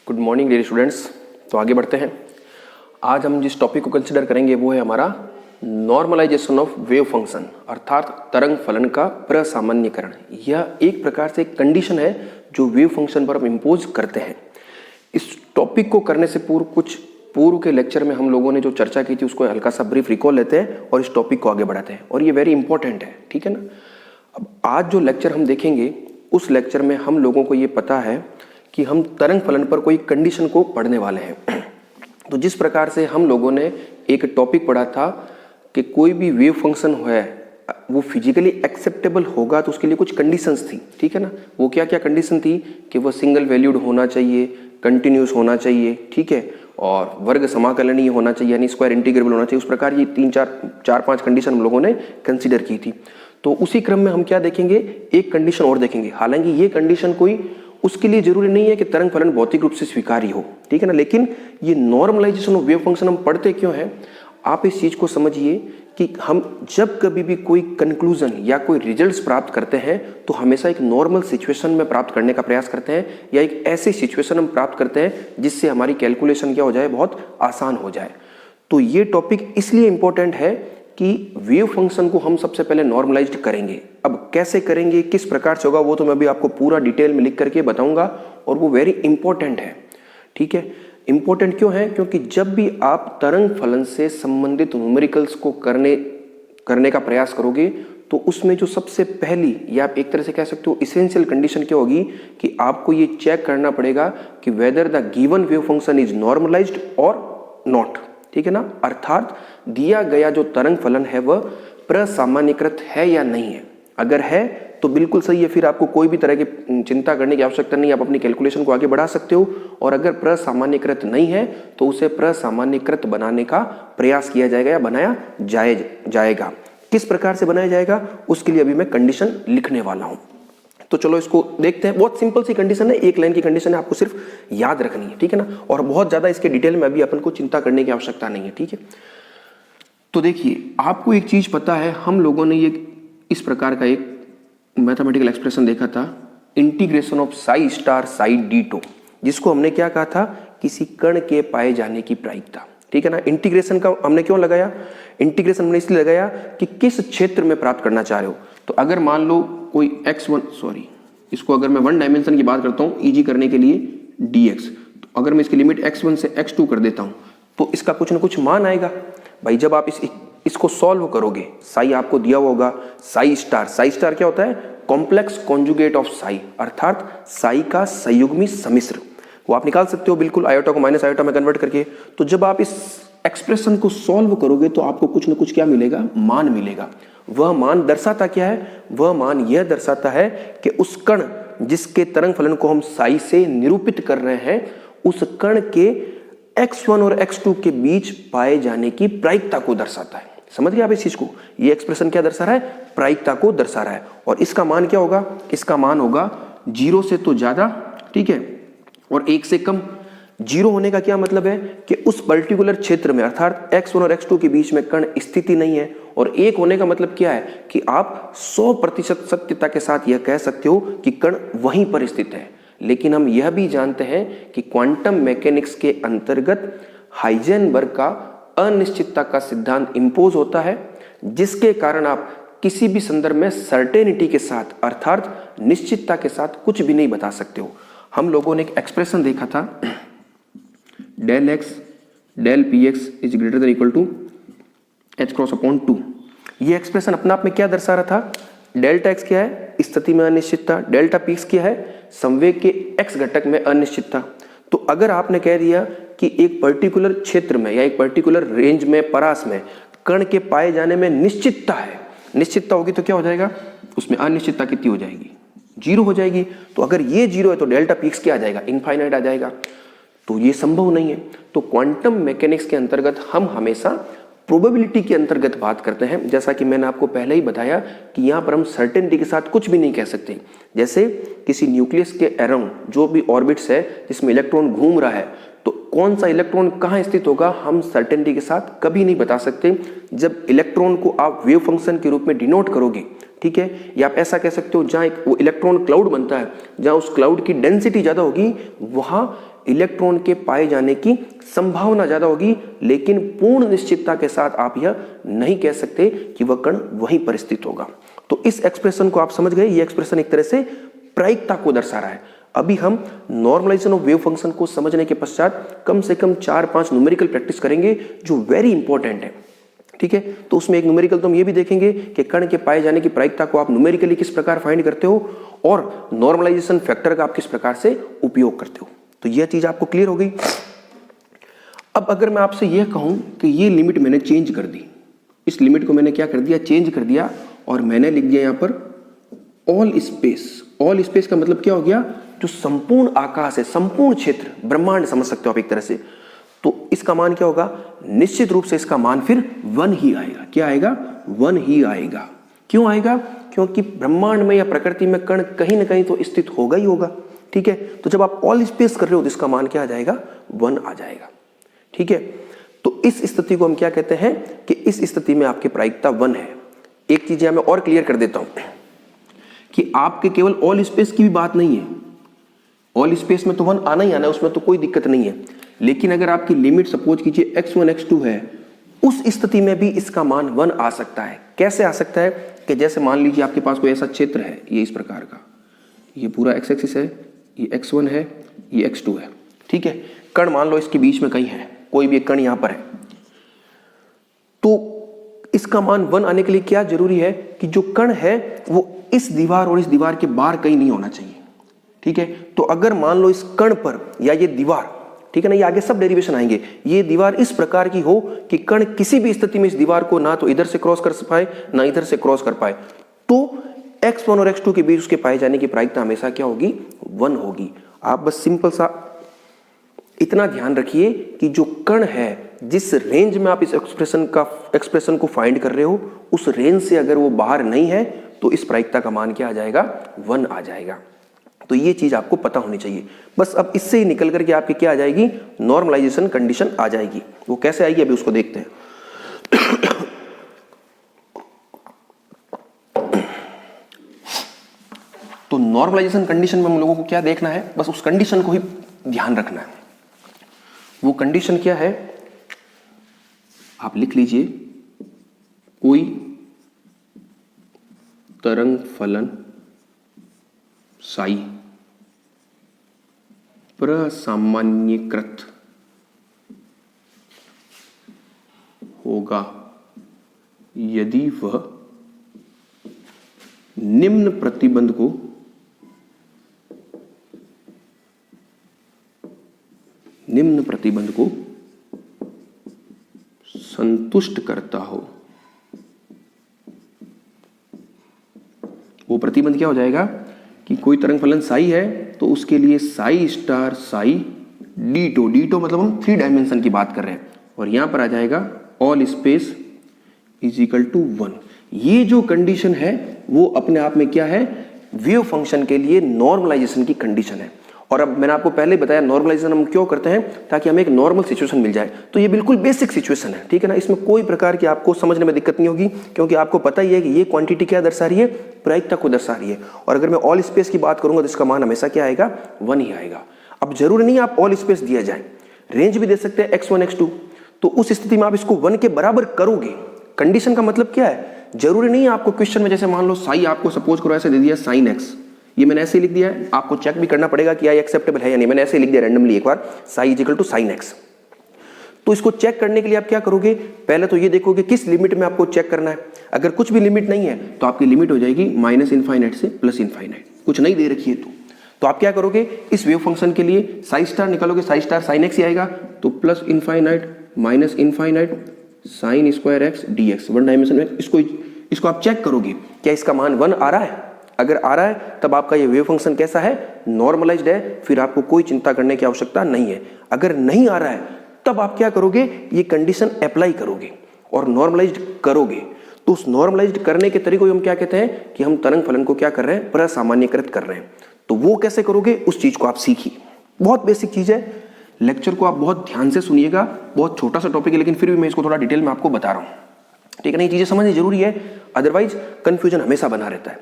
Good morning dear students. तो आगे बढ़ते हैं। आज हम जिस टॉपिक को कंसिडर करेंगे वो है हमारा नॉर्मलाइजेशन ऑफ वेव फंक्शन, अर्थात तरंग फलन का प्रसामान्यकरण। यह एक प्रकार से कंडीशन है जो वेव फंक्शन पर हम इम्पोज करते हैं। इस टॉपिक को करने से पूर्व के लेक्चर में हम लोगों ने जो चर्चा की थी उसको हल्का सा ब्रीफ रिकॉल लेते हैं और इस टॉपिक को आगे बढ़ाते हैं, और ये वेरी इंपॉर्टेंट है, ठीक है ना। अब आज जो लेक्चर हम देखेंगे उस लेक्चर में हम लोगों को ये पता है कि हम तरंग फलन पर कोई कंडीशन को पढ़ने वाले हैं। तो जिस प्रकार से हम लोगों ने एक टॉपिक पढ़ा था कि कोई भी वेव फंक्शन है वो फिजिकली एक्सेप्टेबल होगा तो उसके लिए कुछ कंडीशंस थी, ठीक है ना। वो क्या क्या कंडीशन थी कि वो सिंगल वैल्यूड होना चाहिए, कंटिन्यूस होना चाहिए, ठीक है, और वर्ग समाकलनीय होना चाहिए, यानी स्क्वायर इंटीग्रेबल होना चाहिए। उस प्रकार ये चार पांच कंडीशन हम लोगों ने कंसिडर की थी। तो उसी क्रम में हम क्या देखेंगे, एक कंडीशन और देखेंगे। हालांकि ये कंडीशन कोई उसके लिए जरूरी नहीं है कि तरंग फलन भौतिक रूप से स्वीकार्य हो, ठीक है ना, लेकिन ये नॉर्मलाइजेशन ऑफ वेव फंक्शन हम पढ़ते क्यों हैं, आप इस चीज को समझिए कि हम जब कभी भी कोई कंक्लूजन या कोई रिजल्ट्स प्राप्त करते हैं तो हमेशा एक नॉर्मल सिचुएशन में प्राप्त करने का प्रयास करते हैं, या एक ऐसी सिचुएशन हम प्राप्त करते हैं जिससे हमारी कैलकुलेशन क्या हो जाए, बहुत आसान हो जाए। तो ये टॉपिक इसलिए इंपॉर्टेंट है कि वेव फंक्शन को हम सबसे पहले नॉर्मलाइज्ड करेंगे। अब कैसे करेंगे, किस प्रकार से होगा, वो तो मैं अभी आपको पूरा डिटेल में लिख करके बताऊंगा, और वो वेरी इंपॉर्टेंट है, ठीक है। इंपॉर्टेंट क्यों है, क्योंकि जब भी आप तरंग फलन से संबंधित न्यूमेरिकल्स को करने का प्रयास करोगे तो उसमें जो सबसे पहली, या आप एक तरह से कह सकते हो इसेंशियल कंडीशन क्या होगी कि आपको ये चेक करना पड़ेगा कि whether the given wave function is normalised और नॉट, ठीक है ना। अर्थात दिया गया जो तरंग फलन है वह प्रसामान्यकृत है या नहीं है। अगर है तो बिल्कुल सही है, फिर आपको कोई भी तरह की चिंता करने की आवश्यकता नहीं, आप अपनी कैलकुलेशन को आगे बढ़ा सकते हो। और अगर प्रसामान्यकृत नहीं है तो उसे प्रसामान्यकृत बनाने का प्रयास किया जाएगा या बनाया जाएगा। किस प्रकार से बनाया जाएगा उसके लिए अभी मैं कंडीशन लिखने वाला हूं। तो चलो इसको देखते हैं। बहुत सिंपल सी कंडीशन है, एक लाइन की कंडीशन है, आपको सिर्फ याद रखनी है, ठीक है ना। और बहुत ज्यादा इसके डिटेल में अभी अपन को चिंता करने की आवश्यकता नहीं है, ठीक है। तो देखिए, आपको एक चीज पता है, हम लोगों ने ये इस प्रकार का एक मैथमेटिकल एक्सप्रेशन देखा था, integration of psi star psi d tau, जिसको हमने क्या कहा था, किसी कण के पाए जाने की प्रायिकता, ठीक है ना। इंटीग्रेशन का हमने क्यों लगाया, इंटीग्रेशन हमने इसलिए लगाया कि किस क्षेत्र में प्राप्त करना चाह रहे हो। तो अगर मान लो कोई इसको अगर मैं वन डायमेंशन की बात करता हूँ इजी करने के लिए dx, तो अगर मैं इसकी लिमिट x1 से x2 कर देता हूँ तो इसका कुछ ना कुछ मान आएगा भाई। जब आप इसको सॉल्व करोगे, साई आपको दिया हुआ होगा, साई स्टार क्या होता है, कॉम्प्लेक्स कॉन्जुगेट ऑफ साई, अर्थात साई का संयुग्मी सम्मिश्र। वो आप निकाल सकते हो बिल्कुल आयोटा को माइनस आयोटा में कन्वर्ट करके। तो जब आप इस एक्सप्रेशन को सॉल्व करोगे तो आपको कुछ ना कुछ क्या मिलेगा, मान मिलेगा। वह मान दर्शाता क्या है, वह मान यह दर्शाता है कि उस कण जिसके तरंग फलन को हम साई से निरूपित कर रहे हैं, उस कण के x1 और x2 के बीच पाए जाने की प्रायिकता को दर्शाता है। समझ गए आप इस चीज को, ये एक्सप्रेशन क्या दर्शा रहा है, प्रायिकता को दर्शा रहा है। और इसका मान क्या होगा, इसका मान होगा 0 से तो ज्यादा, ठीक है, और 1 से कम। 0 होने का क्या मतलब है कि उस पर्टिकुलर क्षेत्र में, अर्थात x1 और x2 के बीच में कण स्थिति नहीं है। और 1 होने का मतलब क्या है कि आप 100% सत्यता के साथ यह कह सकते हो कि कण वहीं पर स्थित है। लेकिन हम यह भी जानते हैं कि क्वांटम मैकेनिक्स के अंतर्गत हाइजेनबर्ग का अनिश्चितता का सिद्धांत इंपोज होता है, जिसके कारण आप किसी भी संदर्भ में सर्टेनिटी के साथ, अर्थात निश्चितता के साथ कुछ भी नहीं बता सकते हो। हम लोगों ने एक एक्सप्रेशन देखा था, del x del p x is greater than equal to h cross upon 2। ये एक्सप्रेशन अपने आप में क्या दर्शा रहा था, डेल्टा एक्स क्या है, स्थिति में अनिश्चितता, डेल्टा पी एक्स क्या है, संवेग के एक्स घटक में अनिश्चितता। तो अगर आपने कह दिया कि एक पर्टिकुलर क्षेत्र में या एक पर्टिकुलर रेंज में, परास में कण के पाए जाने में निश्चितता है, निश्चितता होगी तो क्या हो जाएगा, उसमें अनिश्चितता कितनी हो जाएगी, 0 हो जाएगी। तो अगर ये 0 है तो डेल्टा पी एक्स क्या आ जाएगा, इनफाइनाइट आ जाएगा। तो ये संभव नहीं है। तो क्वांटम मैकेनिक्स के अंतर्गत हम हमेशा प्रोबेबिलिटी के अंतर्गत बात करते हैं। जैसा कि मैंने आपको पहले ही बताया कि यहाँ पर हम सर्टेनिटी के साथ कुछ भी नहीं कह सकते। जैसे किसी न्यूक्लियस के अराउंड जो भी ऑर्बिट्स है जिसमें इलेक्ट्रॉन घूम रहा है, तो कौन सा इलेक्ट्रॉन कहाँ स्थित होगा हम सर्टेनिटी के साथ कभी नहीं बता सकते। जब इलेक्ट्रॉन को आप वेव फंक्शन के रूप में डिनोट करोगे ठीक है। या आप ऐसा कह सकते हो जहाँ एक वो इलेक्ट्रॉन क्लाउड बनता है, जहाँ उस क्लाउड की डेंसिटी ज़्यादा होगी वहाँ इलेक्ट्रॉन के पाए जाने की संभावना ज़्यादा होगी, लेकिन पूर्ण निश्चितता के साथ आप यह नहीं कह सकते कि वह कण वहीं पर स्थित होगा। तो इस एक्सप्रेशन को आप समझ गए, ये एक्सप्रेशन एक तरह से प्रायिकता को दर्शा रहा है। अभी हम नॉर्मलाइजेशन ऑफ वेव फंक्शन को समझने के पश्चात कम से कम 4-5 न्यूमेरिकल प्रैक्टिस करेंगे जो वेरी इंपॉर्टेंट है, ठीक है। तो उसमें एक न्यूमेरिकल तो हम ये भी देखेंगे कि कण के पाए जाने की प्रायिकता को आप न्यूमेरिकली किस प्रकार फाइंड करते हो और नॉर्मलाइजेशन फैक्टर का आप किस प्रकार से उपयोग करते हो। तो यह चीज आपको क्लियर हो गई। अब अगर मैं आपसे यह कहूं कि ये लिमिट मैंने चेंज कर दी, इस लिमिट को मैंने क्या कर दिया, चेंज कर दिया, और मैंने लिख दिया यहां पर ऑल स्पेस। ऑल स्पेस का मतलब क्या हो गया, जो संपूर्ण आकाश है, संपूर्ण क्षेत्र, ब्रह्मांड समझ सकते हो आप एक तरह से। तो इसका मान क्या होगा, निश्चित रूप से इसका मान फिर 1 ही आएगा। क्या आएगा, 1 ही आएगा। क्यों आएगा, क्योंकि ब्रह्मांड में या प्रकृति में कण कहीं ना कहीं तो स्थित होगा ही होगा, ठीक है। तो जब आप ऑल स्पेस कर रहे हो तो इसका मान क्या आ जाएगा, 1 आ जाएगा, ठीक है। तो इस स्थिति को हम क्या कहते हैं कि इस स्थिति में आपकी प्रायिकता 1 है। एक चीज मैं और क्लियर कर देता हूं कि आपके केवल ऑल स्पेस की भी बात नहीं है, ऑल स्पेस में तो 1 आना ही आना है, उसमें तो कोई दिक्कत नहीं है। लेकिन अगर आपकी लिमिट सपोज कीजिए x1 x2 है, उस स्थिति में भी इसका मान 1 आ सकता है। कैसे आ सकता है कि जैसे मान लीजिए आपके पास कोई ऐसा क्षेत्र है, ये इस प्रकार का, ये पूरा x एक्सिस है, ये x1 है, ये x2 है, ठीक है। कण मान लो इसके बीच में कहीं है, कोई भी एक कण यहां पर है, तो इसका मान 1 आने के लिए क्या जरूरी है कि जो कण है वो इस दीवार और इस दीवार के बाहर कहीं नहीं होना चाहिए, ठीक है। तो अगर मान लो इस कण पर या ये दीवार, ठीक है ना, ये आगे सब डेरिवेशन आएंगे, ये दीवार इस प्रकार की हो कि कण किसी भी स्थिति में इस दीवार को ना तो इधर से क्रॉस कर पाए ना इधर से क्रॉस कर पाए, तो x1 और x2 के बीच उसके पाए जाने की प्रायिकता हमेशा क्या होगी, 1 होगी। आप बस सिंपल सा इतना ध्यान रखिए कि जो कण है, जिस रेंज में आप इस एक्सप्रेशन को फाइंड कर रहे हो, उस रेंज से अगर वो बाहर नहीं है तो इस प्रायिकता का मान क्या आ जाएगा, 1 आ जाएगा। तो ये चीज आपको पता होनी चाहिए। बस अब इससे ही निकल करके आपकी क्या आ जाएगी, नॉर्मलाइजेशन कंडीशन आ जाएगी। वो कैसे आएगी अभी उसको देखते हैं। तो नॉर्मलाइजेशन कंडीशन में हम लोगों को क्या देखना है, बस उस कंडीशन को ही ध्यान रखना है। वो कंडीशन क्या है, आप लिख लीजिए, कोई तरंग फलन साई प्रसामान्यीकृत होगा यदि वह निम्न प्रतिबंध को संतुष्ट करता हो। वो प्रतिबंध क्या हो जाएगा कि कोई तरंग फलन साई है तो उसके लिए Sai star psi ditto, ditto मतलब हम 3 डायमेंशन की बात कर रहे हैं, और यहां पर आ जाएगा all space is equal to 1। ये जो कंडीशन है वो अपने आप में क्या है, वेव फंक्शन के लिए नॉर्मलाइजेशन की कंडीशन है। और अब मैंने आपको पहले बताया नॉर्मलाइजेशन हम क्यों करते हैं, ताकि हमें एक नॉर्मल सिचुएशन मिल जाए। तो ये बिल्कुल बेसिक सिचुएशन है, ठीक है ना, इसमें कोई प्रकार की आपको समझने में दिक्कत नहीं होगी, क्योंकि आपको पता ही है कि ये क्वांटिटी क्या दर्शा रही है, प्रायिकता को दर्शा रही है। और अगर मैं ऑल स्पेस की बात करूंगा तो इसका मान हमेशा क्या आएगा, 1 ही आएगा। अब जरूरी नहीं आप ऑल स्पेस दिया जाए, रेंज भी दे सकते हैं x1 x2, तो उस स्थिति में आप इसको 1 के बराबर करोगे। कंडीशन का मतलब क्या है, जरूरी नहीं है आपको क्वेश्चन में, जैसे मान लो साई आपको सपोज करो ऐसे दे दिया sin x, ये मैंने ऐसे ही लिख दिया है, आपको चेक भी करना पड़ेगा कि ये एक्सेप्टेबल है या नहीं। मैंने ऐसे ही लिख दिया रैंडमली एक बार, psi is equal to sin x। तो इसको चेक करने के लिए आप क्या करोगे, पहले तो ये देखोगे किस लिमिट में आपको चेक करना है। अगर कुछ भी लिमिट नहीं है तो आपकी लिमिट हो जाएगी -∞ से +∞, कुछ नहीं दे रखी है तो आप क्या करोगे, इस वेव फंक्शन के लिए साई स्टार निकालोगे, साई स्टार sin x ही आएगा, तो +∞ -∞ sin square x dx, 1 dimension में। इसको आप चेक करोगे क्या इसका मान 1 आ रहा है। अगर आ रहा है तब आपका ये वेव फंक्शन कैसा है, नॉर्मलाइज्ड है, फिर आपको कोई चिंता करने की आवश्यकता नहीं है। अगर नहीं आ रहा है तब आप क्या करोगे, ये कंडीशन अप्लाई करोगे और नॉर्मलाइज्ड करोगे। तो उस नॉर्मलाइज्ड करने के तरीके को हम क्या कहते हैं कि हम तरंग फलन को क्या कर रहे हैं, प्रसामान्यीकृत कर रहे हैं। तो वो कैसे करोगे, उस चीज को आप सीखिए, बहुत बेसिक चीज है। लेक्चर को आप बहुत ध्यान से सुनिएगा, बहुत छोटा सा टॉपिक है, लेकिन फिर भी मैं इसको थोड़ा डिटेल में आपको बता रहा हूं। ठीक है ना, ये चीजें समझनी जरूरी है, अदरवाइज कंफ्यूजन हमेशा बना रहता है।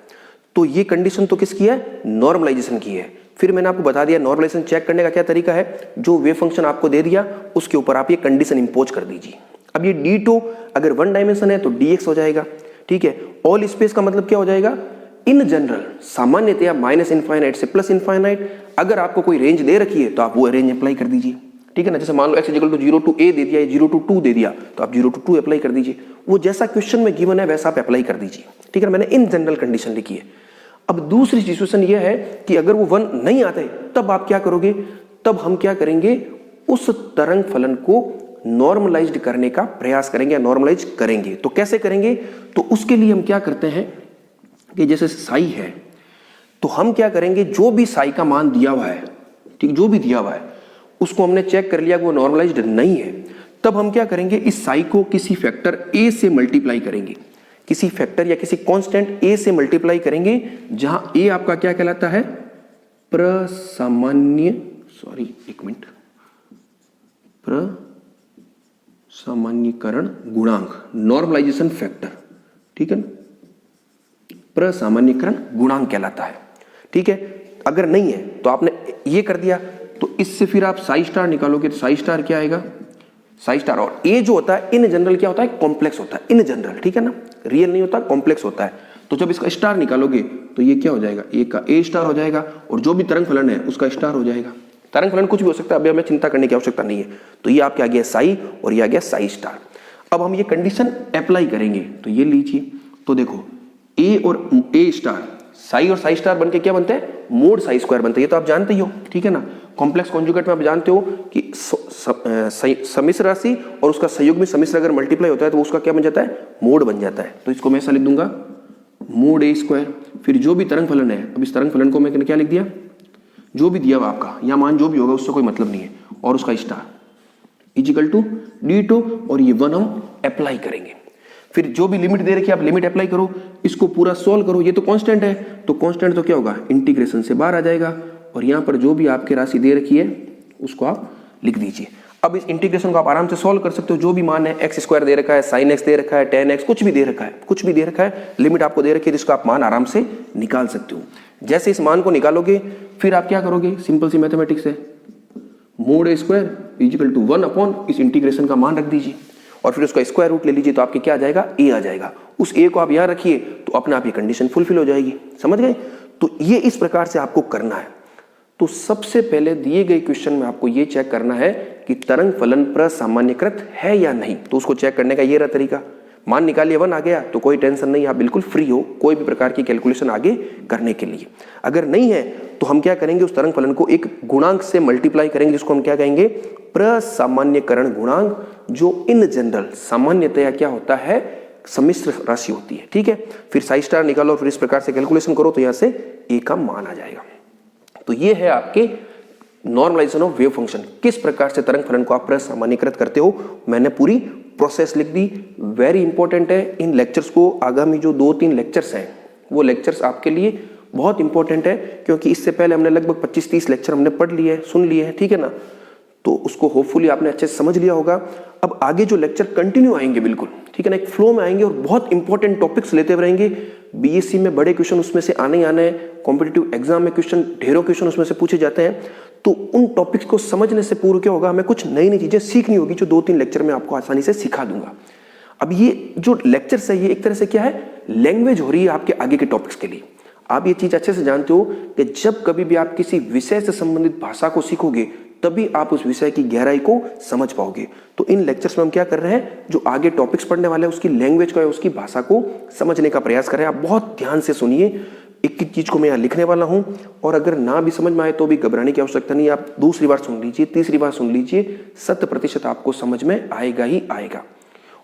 तो ये कंडीशन तो किसकी है, नॉर्मलाइजेशन की है। फिर मैंने आपको बता दिया नॉर्मलाइजेशन चेक करने का क्या तरीका है, जो वेव फंक्शन आपको दे दिया उसके ऊपर आप ये कंडीशन इंपोज कर दीजिए। अब ये d2 अगर 1 डायमेंशन है तो dx हो जाएगा, ठीक है। ऑल स्पेस का मतलब क्या हो जाएगा, इन जनरल सामान्यतया माइनस इनफाइनाइट से प्लस इनफाइनाइट, अगर आपको कोई रेंज दे रखी है तो आप वो रेंज अप्लाई कर दीजिए, ठीक है ना। जैसे मान लो x equal to 0 to a दे दिया, 0 टू 2 दे दिया, तो आप 0 टू 2 अप्लाई कर दीजिए। वो जैसा क्वेश्चन में गिवन है वैसा आप अप्लाई कर दीजिए, ठीक है ना। मैंने इन जनरल कंडीशन लिखी है। अब दूसरी सिचुएशन ये है कि अगर वो 1 नहीं आता है तब आप क्या करोगे, तब हम क्या करेंगे, उस तरंग फलन को नॉर्मलाइज्ड करने का प्रयास करेंगे या नॉर्मलाइज करेंगे। तो कैसे करेंगे, तो उसके लिए हम क्या करते हैं कि जैसे साई है तो हम क्या करेंगे, जो भी साई का मान दिया हुआ है, ठीक, जो भी दिया हुआ है उसको हमने चेक कर लिया कि वो नॉर्मलाइज्ड नहीं है, तब हम क्या करेंगे, इस साई को किसी फैक्टर a से मल्टीप्लाई करेंगे, किसी फैक्टर या किसी कांस्टेंट a से मल्टीप्लाई करेंगे, जहां a आपका क्या कहलाता है, प्रसामान्य, सॉरी एक मिनट, प्रसामान्यीकरण गुणांक, नॉर्मलाइजेशन फैक्टर, ठीक है ना, प्रसामान्यीकरण गुणांक कहलाता है, ठीक है। अगर नहीं है तो आपने ये कर दिया, तो इससे फिर आप साई स्टार निकालोगे तो साई स्टार क्या आएगा, साई स्टार। और ए जो होता है इन जनरल क्या होता है, कॉम्प्लेक्स होता है इन जनरल, ठीक है ना, रियल नहीं होता, कॉम्प्लेक्स होता है। तो जब इसका स्टार निकालोगे तो ये क्या हो जाएगा, ए का ए स्टार हो जाएगा, और जो भी तरंग फलन है उसका स्टार हो जाएगा। तरंग फलन कुछ भी हो सकता है, अभी हमें चिंता करने की आवश्यकता नहीं है। तो ये आपके आ गया साई और ये आ गया साई स्टार। अब हम ये कंडीशन अप्लाई करेंगे, तो ये लीजिए, तो देखो ए और ए स्टार, साई और साई स्टार बनके क्या बनते हैं, मोड साई स्क्वायर बनते हैं, ये तो आप जानते ही हो, ठीक है ना। कॉम्प्लेक्स कॉन्जुगेट में आप जानते हो कि सम्मिश्र राशि और उसका संयुग्मी सम्मिश्र अगर मल्टीप्लाई होता है तो उसका क्या बन जाता है, मोड बन जाता है। तो इसको मैं ऐसा लिख दूंगा, मोड ए स्क्वायर। फिर जो भी तरंग फलन है, अब इस तरंग फलन को मैंने क्या लिख दिया, जो भी दिया हुआ आपका या मान जो भी होगा उससे कोई मतलब नहीं है, और उसका स्टार इक्वल टू d2, और ये 1 हम अप्लाई करेंगे। फिर जो भी लिमिट दे रखी है आप लिमिट अप्लाई करो, इसको पूरा सॉल्व करो। ये तो कांस्टेंट है, तो कांस्टेंट तो क्या होगा, इंटीग्रेशन से बाहर आ जाएगा, और यहाँ पर जो भी आपके राशि दे रखी है उसको आप लिख दीजिए। अब इस इंटीग्रेशन को आप आराम से सॉल्व कर सकते हो। जो भी मान है, एक्स स्क्वायर दे रखा है, साइन एक्स दे रखा है, टेन एक्स, कुछ भी दे रखा है, कुछ भी दे रखा है, लिमिट आपको दे रखी है, जिसको आप मान आराम से निकाल सकते हो। जैसे इस मान को निकालोगे फिर आप क्या करोगे, सिंपल सी मैथमेटिक्स है, mod a square equal to 1 upon इस इंटीग्रेशन का मान रख दीजिए, और फिर उसका स्क्वायर रूट ले लीजिए, तो आपके क्या आ जाएगा, ए आ जाएगा। उस ए को आप यहाँ रखिए तो अपने आप ये कंडीशन फुलफिल हो जाएगी, समझ गए। तो ये इस प्रकार से आपको करना है। तो सबसे पहले दिए गए क्वेश्चन में आपको ये चेक करना है कि तरंग फलन प्रसामान्यकृत है या नहीं। तो उसको चेक करने का ये रहा तरीका, मान निकालिए 1 आ गया तो कोई टेंशन नहीं, आप बिल्कुल फ्री हो कोई भी प्रकार की कैलकुलेशन आगे करने के लिए। अगर नहीं है तो हम क्या करेंगे, उस तरंग फलन को एक गुणांक से मल्टीप्लाई करेंगे, जिसको हम क्या कहेंगे, प्रसामान्यकरण गुणांक, जो इन जनरल सामान्यतया क्या होता है, सम्मिश्र राशि होती है, ठीक है। फिर साई स्टार निकालो, फिर इस प्रकार से कैलकुलेशन करो, तो यहाँ से ए का मान आ जाएगा। तो ये है आपके नॉर्मलाइजेशन ऑफ वेव फंक्शन। किस प्रकार से तरंग फलन को आप प्रसामान्यकृत करते हो, मैंने पूरी प्रोसेस लिख दी। वेरी इंपॉर्टेंट है, इन लेक्चर्स को आगामी जो 2-3 लेक्चर्स हैं वो लेक्चर्स आपके लिए बहुत इंपॉर्टेंट है, क्योंकि इससे पहले हमने लगभग 25-30 लेक्चर हमने पढ़ लिए हैं, सुन लिए हैं, ठीक है ना। तो उसको होपफुली आपने अच्छे से समझ लिया होगा। अब आगे जो लेक्चर कंटिन्यू आएंगे बिल्कुल, ठीक है ना, एक फ्लो में आएंगे और बहुत इंपॉर्टेंट टॉपिक्स लेते हुए रहेंगे। बीएससी में बड़े क्वेश्चन उसमें से आने ही आने हैं, कॉम्पिटिटिव एग्जाम में क्वेश्चन, ढेरों क्वेश्चन उसमें से पूछे जाते हैं। तो उन टॉपिक्स को समझने से पूर्व क्या होगा, हमें कुछ नई नई चीजें सीखनी होगी, जो 2-3 लेक्चर में आपको आसानी से सिखा दूंगा। अब ये जो लेक्चर्स है ये एक तरह से क्या है, लैंग्वेज हो रही है आपके आगे के टॉपिक्स के लिए। आप ये चीज अच्छे से जानते हो कि जब कभी भी आप किसी विषय से संबंधित भाषा को सीखोगे तभी आप उस विषय की गहराई को समझ पाओगे। तो इन लेक्चर्स में हम क्या कर रहे हैं, जो आगे टॉपिक्स पढ़ने वाले हैं उसकी लैंग्वेज को या उसकी भाषा को समझने का प्रयास कर रहे हैं। आप बहुत ध्यान से सुनिए, एक एक चीज को मैं यहाँ लिखने वाला हूं, और अगर ना भी समझ में आए तो भी घबराने की आवश्यकता नहीं। आप दूसरी बार सुन लीजिए, तीसरी बार सुन लीजिए, 100% आपको समझ में आएगा ही आएगा।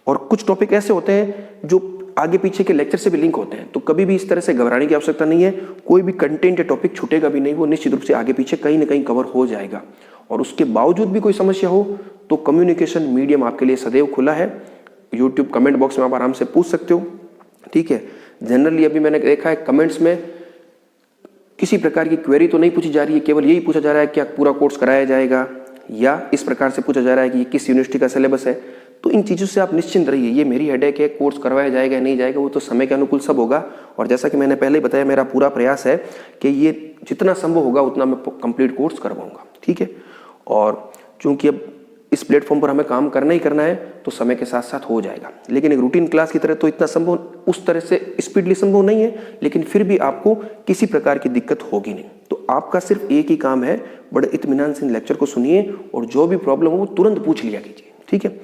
और कुछ टॉपिक ऐसे होते हैं जो आगे पीछे के लेक्चर से भी लिंक होते हैं, तो कभी भी इस तरह से घबराने की आवश्यकता नहीं है। कोई भी कंटेंट या टॉपिक छूटेगा भी नहीं, वो निश्चित रूप से आगे पीछे कहीं ना कहीं कवर हो जाएगा। और उसके बावजूद भी कोई समस्या हो तो कम्युनिकेशन मीडियम आपके लिए सदैव खुला है। यूट्यूब कमेंट बॉक्स में आप आराम से पूछ सकते हो, ठीक है। जनरली अभी मैंने देखा है कमेंट्स में किसी प्रकार की क्वेरी तो नहीं पूछी जा रही है, केवल यही पूछा जा रहा है क्या पूरा कोर्स कराया जाएगा, या इस प्रकार से पूछा जा रहा है कि किस यूनिवर्सिटी का सिलेबस है। तो इन चीज़ों से आप निश्चिंत रहिए, ये मेरी हेडेक है, कोर्स करवाया जाएगा नहीं जाएगा वो तो समय के अनुकूल सब होगा। और जैसा कि मैंने पहले ही बताया, मेरा पूरा प्रयास है कि ये जितना संभव होगा उतना मैं कंप्लीट कोर्स करवाऊंगा, ठीक है। और चूंकि अब इस प्लेटफॉर्म पर हमें काम करना ही करना है तो समय के साथ साथ हो जाएगा, लेकिन एक रूटीन क्लास की तरह तो इतना संभव, उस तरह से स्पीडली संभव नहीं है, लेकिन फिर भी आपको किसी प्रकार की दिक्कत होगी नहीं। तो आपका सिर्फ एक ही काम है, बड़े इत्मीनान से लेक्चर को सुनिए और जो भी प्रॉब्लम हो वो तुरंत पूछ लिया कीजिए, ठीक है।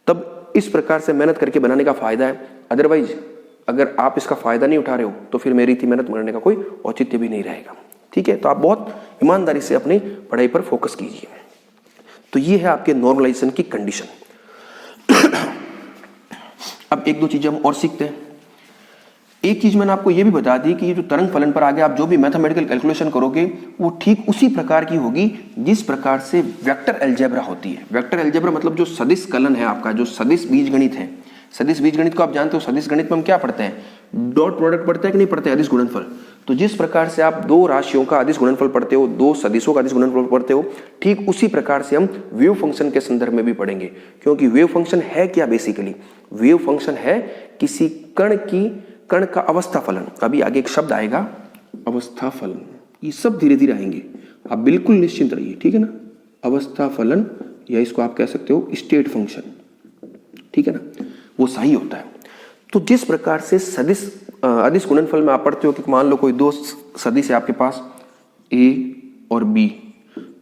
तब इस प्रकार से मेहनत करके बनाने का फायदा है। अदरवाइज अगर आप इसका फायदा नहीं उठा रहे हो तो फिर मेरी इतनी मेहनत करने का कोई औचित्य भी नहीं रहेगा, ठीक है। तो आप बहुत ईमानदारी से अपनी पढ़ाई पर फोकस कीजिए। तो ये है आपके नॉर्मलाइजेशन की कंडीशन। अब एक दो चीजें हम और सीखते हैं। एक चीज मैंने आपको ये भी बता दी कि ये जो तरंग फलन पर आगे आप जो भी मैथमेटिकल कैलकुलेशन करोगे वो ठीक उसी प्रकार की होगी जिस प्रकार से वेक्टर अलजेब्रा होती है। वेक्टर अलजेब्रा मतलब जो सदिश कलन है आपका, जो सदिश बीजगणित है। सदिश बीजगणित को आप जानते हो, सदिश गणित में हम क्या पढ़ते हैं, डॉट प्रोडक्ट पढ़ते हैं कि नहीं पढ़ते, अदिश गुणनफल। तो जिस प्रकार से आप दो राशियों का अदिश गुणनफल पढ़ते हो, दो सदिशों का अदिश गुणनफल पढ़ते हो, ठीक उसी प्रकार से हम वेव फंक्शन के संदर्भ में भी पढ़ेंगे। क्योंकि वेव फंक्शन है क्या, बेसिकली वेव फंक्शन है किसी कण का अवस्था फलन। अभी आगे एक शब्द आएगा अवस्था फलन, ये सब धीरे धीरे आएंगे, आप बिल्कुल निश्चिंत रहिए, ठीक है ना। अवस्था फलन या इसको आप कह सकते हो स्टेट फंक्शन, ठीक है ना, वो सही होता है। तो जिस प्रकार से सदिश अदिश गुणनफल में आप पढ़ते हो कि मान लो कोई दो सदिश है आपके पास ए और बी,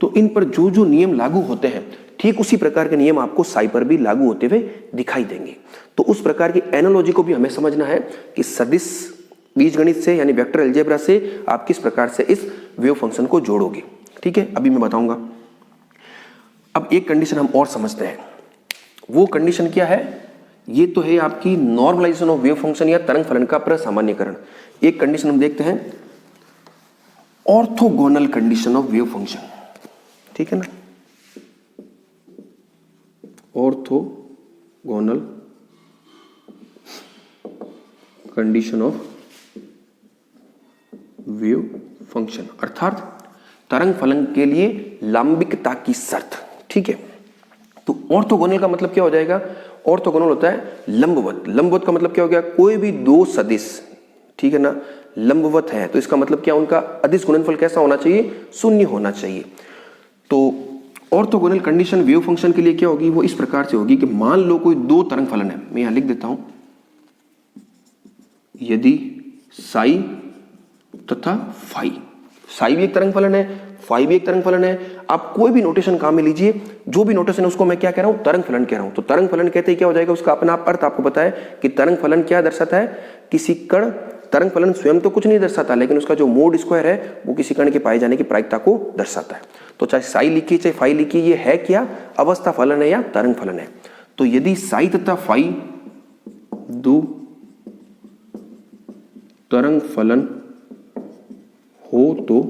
तो इन पर जो जो नियम लागू होते हैं ठीक उसी प्रकार के नियम आपको साई पर भी लागू होते हुए दिखाई देंगे। तो उस प्रकार की एनालॉजी को भी हमें समझना है कि सदिश बीजगणित से यानी वेक्टर अलजेब्रा से आप किस प्रकार से इस वेव फंक्शन को जोड़ोगे, ठीक है। अभी मैं बताऊंगा। अब एक कंडीशन हम और समझते हैं, वो कंडीशन क्या है, ये तो है आपकी नॉर्मलाइजेशन ऑफ वेव फंक्शन या तरंग फलन का प्रसामान्यकरण। एक कंडीशन हम देखते हैं, orthogonal condition of wave function, ठीक है ना। Orthogonal condition of wave function अर्थात तरंग फलन के लिए लांबिकता की शर्त, ठीक है। तो ऑर्थोगोनल का मतलब क्या हो जाएगा, ऑर्थोगोनल होता है लंबवत। लंबवत का मतलब क्या हो गया, कोई भी दो सदिश, ठीक है ना, लंबवत है तो इसका मतलब क्या, उनका अदिश गुणनफल कैसा होना चाहिए, शून्य होना चाहिए। तो ऑर्थोगोनल कंडीशन वेव फंक्शन के लिए क्या होगी, वो इस प्रकार से होगी कि मान लो कोई दो तरंग फलन है, मैं यहां लिख देता हूं, यदि साई तथा फाई, साई भी एक तरंग फलन है, फाई भी एक तरंग फलन है। आप कोई भी नोटेशन काम में लीजिए, जो भी नोटेशन है उसको मैं क्या कह रहा हूं, तरंग फलन कह रहा हूं। तो तरंग फलन कहते ही क्या हो जाएगा, उसका अपना अर्थ आपको पता है कि तरंग फलन क्या दर्शाता है, किसी कण, तरंग फलन स्वयं तो कुछ नहीं दर्शाता लेकिन उसका जो मोड स्क्वायर है वो किसी कण के पाए जाने की प्रायिकता को दर्शाता है। तो चाहे साई लिखिए चाहे फाई लिखिए, ये है क्या, अवस्था फलन है या तरंग फलन है। तो यदि साई तथा फाई दो तरंग फलन हो तो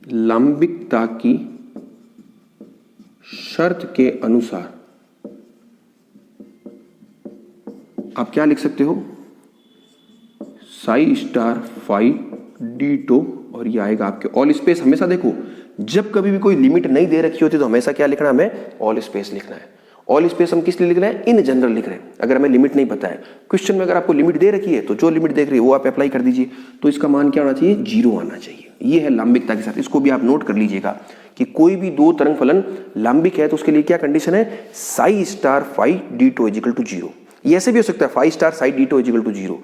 लांबिकता की शर्त के अनुसार आप क्या लिख सकते हो, साई स्टार फाई डीटो, और ये आएगा आपके ऑल स्पेस। हमेशा देखो जब कभी भी कोई लिमिट नहीं दे रखी होती तो हमेशा क्या लिखना, हमें ऑल स्पेस लिखना है। ऑल स्पेस हम किस लिए लिख रहे हैं, इन जनरल लिख रहे हैं। अगर हमें लिमिट नहीं पता है, क्वेश्चन में अगर आपको लिमिट दे रखी है तो जो लिमिट देख रही है वो आप अप्लाई कर दीजिए। तो इसका मान क्या होना चाहिए, 0 आना चाहिए। ये है लांबिकता के साथ, इसको भी आप नोट कर लीजिएगा कि कोई भी दो तरंग फलन लांबिक है तो उसके लिए क्या कंडीशन है, psi star phi d tau is equal to 0। ये ऐसे भी हो सकता है, phi star psi d tau is equal to 0।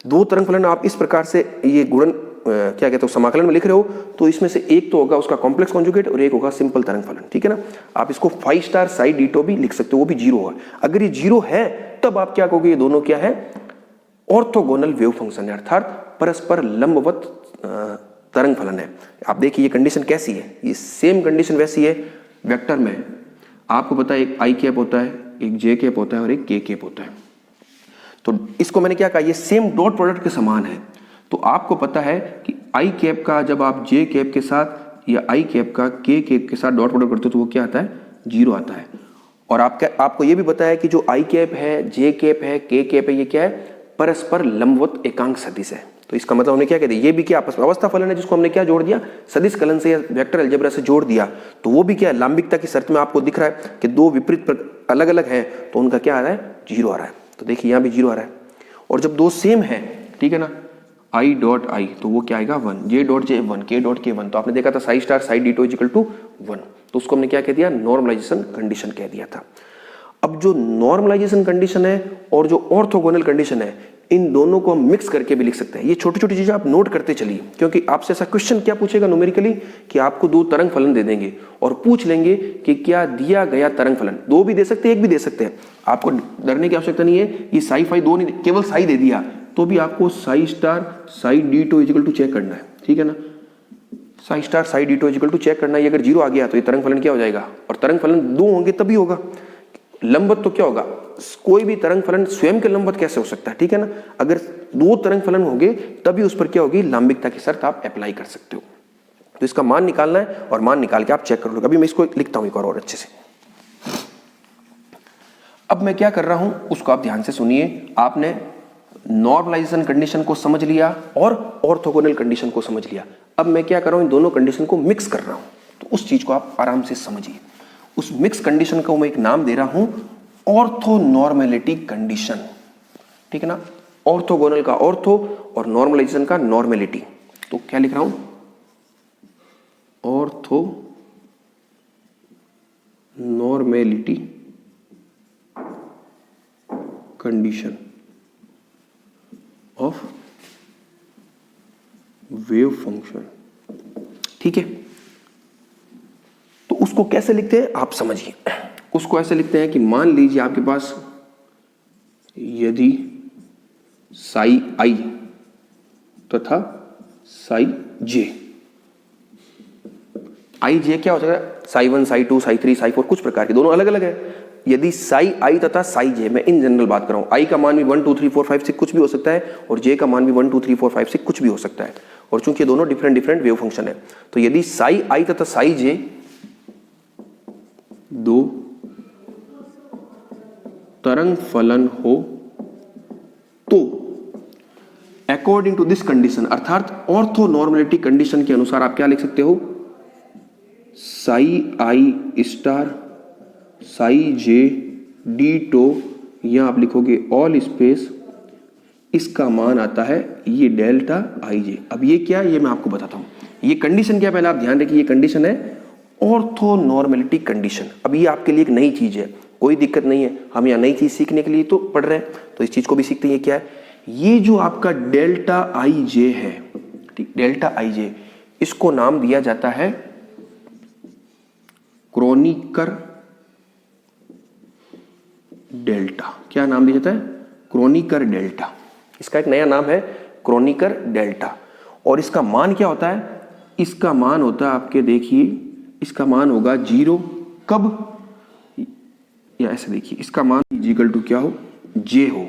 दो तरंग फलन आप इस प्रकार से ये गुणन क्या कहते हो समाकलन में लिख रहे हो तो इसमें से एक तो होगा उसका कॉम्प्लेक्स कॉन्जुगेट और एक होगा सिंपल तरंग फलन, ठीक है ना। आप इसको फाई स्टार साई डीटो भी लिख सकते हो, वो भी 0 है। अगर ये 0 है तब आप क्या कहोगे, ये दोनों क्या है, ऑर्थोगोनल वेव फंक्शन है, अर्थात परस्पर लंबवत तरंग फलन है। आप देखिए ये कंडीशन कैसी है, ये सेम कंडीशन वैसी है वेक्टर में। आपको पता है एक आई कैप होता है, एक जे कैप होता है और एक के कैप होता है। तो इसको मैंने क्या कहा, ये सेम डॉट प्रोडक्ट के समान है। तो आपको पता है कि आई कैप का जब आप जे कैप के साथ या आई कैप का के कैप के साथ डॉट प्रोडक्ट करते हो तो वो क्या आता है, 0 आता है। और आपको ये भी पता है कि जो आई कैप है, जे कैप है, के कैप है, ये क्या है, परस्पर लंबवत एकांक सदिश है। तो इसका मतलब हमने क्या कह दिया, ये भी क्या आपस में अवस्था फलन है जिसको हमने क्या जोड़ दिया, सदिश कलन से या वेक्टर अलजेब्रा से जोड़ दिया। तो वो भी क्या है, लांबिकता की शर्त में आपको दिख रहा है कि दो विपरीत अलग अलग है तो उनका क्या आ रहा है, 0 आ रहा है। तो देखिए यहाँ भी 0 आ रहा है। और जब दो सेम है, ठीक है ना, i डॉट आई तो वो क्या आएगा 1, j dot j 1, k dot k 1। तो आपने देखा था psi star psi d tau is equal to 1, तो उसको हमने क्या कह दिया, नॉर्मलाइजेशन कंडीशन कह दिया था। अब जो नॉर्मलाइजेशन कंडीशन है और जो ऑर्थोगोनल कंडीशन है, इन दोनों को हम मिक्स करके भी लिख सकते हैं। ये छोटी छोटी चीजें आप नोट करते चलिए, क्योंकि आपसे ऐसा क्वेश्चन क्या पूछेगा न्यूमेरिकली कि आपको दो तरंग फलन दे देंगे और पूछ लेंगे कि क्या दिया गया तरंग फलन, दो भी दे सकते हैं एक भी दे सकते हैं, आपको डरने की आवश्यकता नहीं है। ये साई फाई दो नहीं, केवल साई दे दिया तो भी आपको psi star psi d tau is equal to check करना है, ठीक है ना, psi star psi d tau is equal to check करना है। ये अगर 0 आ गया तो ये तरंग फलन क्या हो जाएगा, और तरंग फलन दो होंगे तभी होगा। लंबवत तो क्या होगा, कोई भी तरंग फलन स्वयं के लंबवत कैसे हो सकता है, ठीक है ना, अगर दो तरंग फलन होंगे तभी उस पर क्या होगी, लांबिकता की शर्त आप अप्लाई कर सकते हो। तो इसका मान निकालना है और मान निकाल के आप चेक कर लो। अभी मैं इसको लिखता हूं एक और अच्छे से। अब मैं क्या कर रहा हूं उसको आप ध्यान से सुनिए। आपने नॉर्मलाइजेशन कंडीशन को समझ लिया और ऑर्थोगोनल कंडीशन को समझ लिया। अब मैं क्या कर रहा हूं, इन दोनों कंडीशन को मिक्स कर रहा हूं। तो उस चीज को आप आराम से समझिए। उस मिक्स कंडीशन को मैं एक नाम दे रहा हूं ऑर्थोनॉर्मेलिटी कंडीशन, ठीक है ना, ऑर्थोगोनल का ऑर्थो और नॉर्मलाइजेशन का नॉर्मेलिटी। तो क्या लिख रहा हूं, ortho normality condition of wave function, ठीक है। तो उसको कैसे लिखते हैं आप समझिए। उसको ऐसे लिखते हैं कि मान लीजिए आपके पास यदि साई आई तथा साई जे, आई जे क्या हो सकता है, साई 1 साई 2 साई 3 साई 4 कुछ प्रकार के, दोनों अलग अलग है। यदि साई आई तथा साई जे, मैं इन जनरल बात कर रहा हूं, आई का मान भी 1 2 3 4 5 6 कुछ भी हो सकता है और जे का मान भी 1 2 3 4 5 6 कुछ भी हो सकता है। और चूंकि ये दोनों डिफरेंट डिफरेंट वेव फंक्शन है, तो यदि साई आई तथा साई जे दो तरंग फलन हो तो अकॉर्डिंग टू दिस कंडीशन, अर्थात ऑर्थोनॉर्मेलिटी कंडीशन के अनुसार आप क्या लिख सकते हो, psi I star psi J D tau, यहां आप लिखोगे ऑल स्पेस, इसका मान आता है ये डेल्टा आई जे। अब ये क्या है ये मैं आपको बताता हूं। ये कंडीशन क्या, पहले आप ध्यान रखिए, ये कंडीशन है ऑर्थोनॉर्मेलिटी कंडीशन। अब ये आपके लिए एक नई चीज है, कोई दिक्कत नहीं है, हम यहाँ नई चीज सीखने के लिए तो पढ़ रहे हैं, तो इस चीज को भी सीखते हैं। ये क्या है, ये जो आपका डेल्टा आई जे है, ठीक, डेल्टा आई जे, इसको नाम दिया जाता है क्रोनिकर डेल्टा। क्या नाम दिया जाता है, क्रोनिकर डेल्टा। इसका एक नया नाम है क्रोनिकर डेल्टा। और इसका मान क्या होता है, इसका मान होता है आपके, देखिए इसका मान होगा 0 कब, या ऐसे देखिए, इसका मान इक्वल टू क्या हो, जे हो,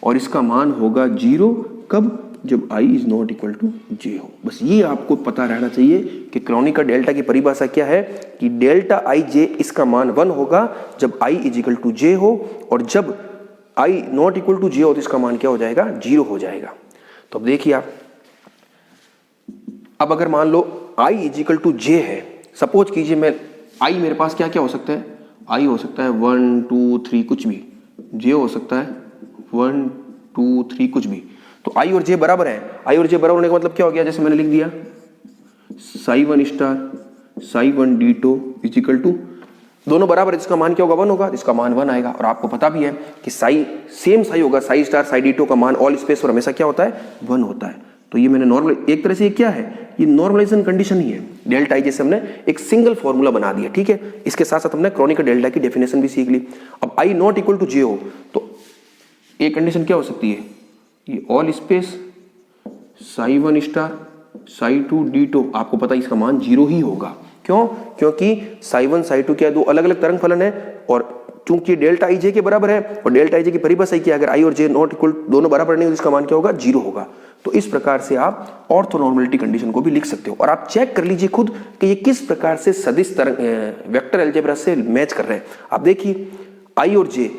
और इसका मान होगा 0 कब, जब i is not equal to जे हो। बस ये आपको पता रहना चाहिए कि क्रोनिकर डेल्टा की परिभाषा क्या है, कि डेल्टा आई जे इसका मान 1 होगा जब i इज इक्वल टू जे हो, और जब i नॉट इक्वल टू जे हो तो इसका मान क्या हो जाएगा, 0 हो जाएगा। तो अब देखिए आप, अब अगर मान लो i इज इक्वल टू जे है, सपोज कीजिए मैं i मेरे पास क्या क्या हो सकता है, i हो सकता है 1 2 3 कुछ भी, j हो सकता है 1 2 3 कुछ भी। तो i और j बराबर है, i और j बराबर होने का मतलब क्या हो गया, जैसे मैंने लिख दिया psi 1 star psi 1 d tau is equal to, दोनों बराबर है, जिसका मान क्या होगा 1 होगा, जिसका मान 1 आएगा। और आपको पता भी है कि साई सेम साई होगा, psi star psi d tau का मान ऑल स्पेस और हमेशा क्या होता है, 1 होता है। तो ये मैंने नॉर्मल, एक तरह से ये क्या है, ये नॉर्मलाइजेशन कंडीशन ही है। डेल्टा आई जैसे हमने एक सिंगल फॉर्मूला बना दिया, ठीक है। इसके साथ साथ हमने क्रोनिकर डेल्टा की डेफिनेशन भी सीख ली। अब आई नॉट इक्वल टू जे हो तो एक कंडीशन क्या हो सकती है, ये all space psi 1 star psi 2 d tau, आपको पता है इसका मान 0 ही होगा। क्यों, क्योंकि साई 1 साई 2 क्या दो अलग अलग तरंग फलन है, और चूंकि डेल्टा आई जे के बराबर है, और डेल्टा आई जे की परिभाषा क्या, अगर आई और जे नॉट इक्वल, दोनों बराबर नहीं हो, इसका मान क्या होगा, 0 होगा। तो इस प्रकार से आप ऑर्थोनॉर्मेलिटी कंडीशन को भी लिख सकते हो। और आप चेक कर लीजिए खुद कि ये किस प्रकार से सदिश तरंग वेक्टर अलजेब्रा से मैच कर रहे हैं। आप देखिए आई और जे,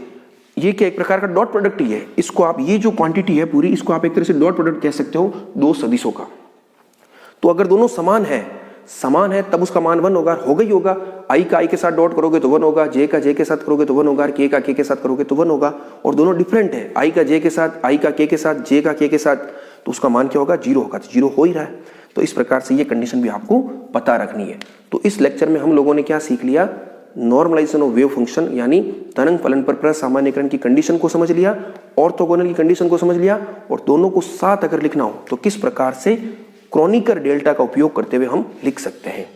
ये क्या एक प्रकार का डॉट प्रोडक्ट ही है। इसको आप, ये जो क्वांटिटी है पूरी, इसको आप एक तरह से डॉट प्रोडक्ट कह सकते हो दो सदिशों का। तो अगर दोनों समान है तब उसका मान 1 होगा। आई का आई के साथ डॉट करोगे तो 1 होगा, जे का जे के साथ करोगे तो 1 होगा, के का के के साथ करोगे तो 1 होगा। और दोनों डिफरेंट है, आई का जे के साथ, आई का के साथ, जे का के साथ, तो उसका मान क्या होगा? 0 होगा। तो 0 हो ही रहा है। तो इस प्रकार से ये कंडीशन भी आपको पता रखनी है। तो इस लेक्चर में हम लोगों ने क्या सीख लिया? नॉर्मलाइजेशन ऑफ वेव फंक्शन, यानी तरंग फलन पर प्रसामान्यीकरण की कंडीशन को समझ लिया, ऑर्थोगोनल की कंडीशन को समझ लिया, और दोनों को साथ अगर लिखना हो तो किस प्रकार से क्रोनिकर डेल्टा का उपयोग करते हुए हम लिख सकते हैं।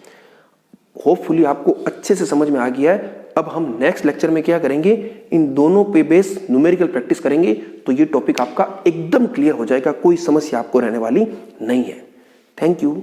होपफुली आपको अच्छे से समझ में आ गया है। अब हम नेक्स्ट लेक्चर में क्या करेंगे? इन दोनों पे बेस न्यूमेरिकल प्रैक्टिस करेंगे, तो ये टॉपिक आपका एकदम क्लियर हो जाएगा, कोई समस्या आपको रहने वाली नहीं है। Thank you.